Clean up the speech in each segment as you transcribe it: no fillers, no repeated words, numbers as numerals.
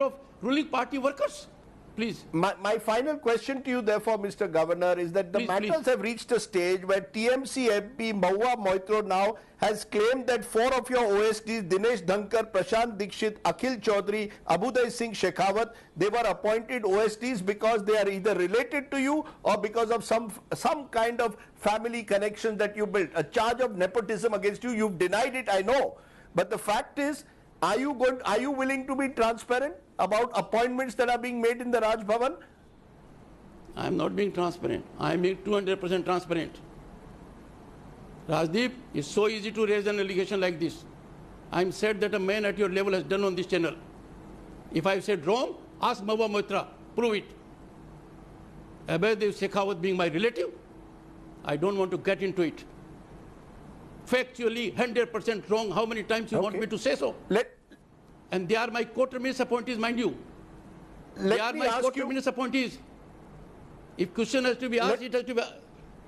of ruling party workers. Please. My final question to you, therefore, Mr. Governor, is that the matters have reached a stage where TMC MP Mahua Moitro now has claimed that 4 of your OSDs, Dinesh Dhankar, Prashant Dikshit, Akhil Chaudhary, Abhuday Singh Shekhawat, they were appointed OSDs because they are either related to you or because of some kind of family connection that you built. A charge of nepotism against you, you've denied it, I know. But the fact is, are you willing to be transparent about appointments that are being made in the Raj Bhavan? I am not being transparent. I am being 200% transparent. Rajdeep, it's so easy to raise an allegation like this. I am said that a man at your level has done on this channel. If I have said wrong, ask Mahua Moitra, prove it. Abhuday Shekhawat being my relative, I don't want to get into it. Factually, 100% wrong. How many times you want me to say so? And they are my coterminous appointees, mind you. They are my coterminous appointees. If question has to be asked, it has to be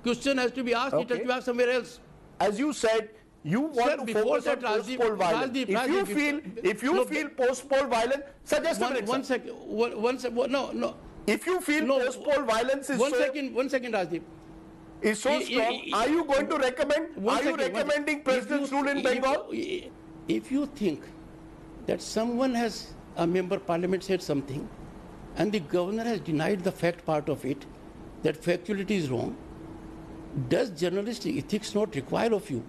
question has to be asked, it has to be asked somewhere else. As you said, you want to focus on post-poll violence. If you feel post-poll violence, suggest a minute. One second. No. If you feel post-poll violence is one second, Rajdeep. Is so strong, are you going to recommend? Are you recommending President's rule in Bengal? If you think that someone has, a member of parliament said something, and the governor has denied the fact part of it, that factuality is wrong, does journalistic ethics not require of you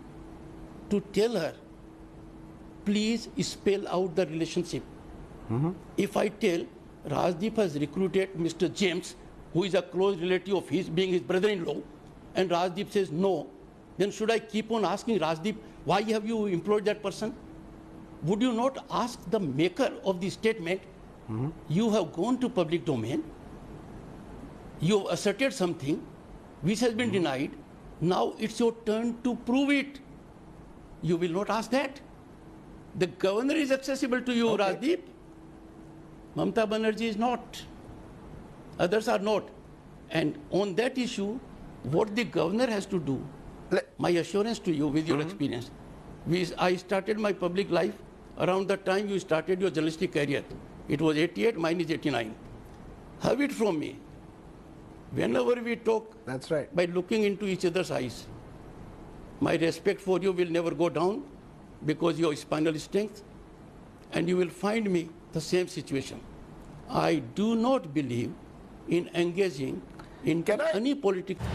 to tell her, please spell out the relationship? If I tell Rajdeep has recruited Mr. James, who is a close relative of his, being his brother-in-law, and Rajdeep says no, then should I keep on asking Rajdeep, why have you employed that person? Would you not ask the maker of the statement, you have gone to public domain, you have asserted something which has been denied, now it's your turn to prove it. You will not ask that. The governor is accessible to you, Rajdeep. Mamata Banerjee is not. Others are not. And on that issue, what the governor has to do, my assurance to you with your experience, I started my public life around the time you started your journalistic career. It was 88, mine is 89. Have it from me. Whenever we talk, that's right, by looking into each other's eyes, my respect for you will never go down because your spinal strength, and you will find me the same situation. I do not believe in engaging in any political...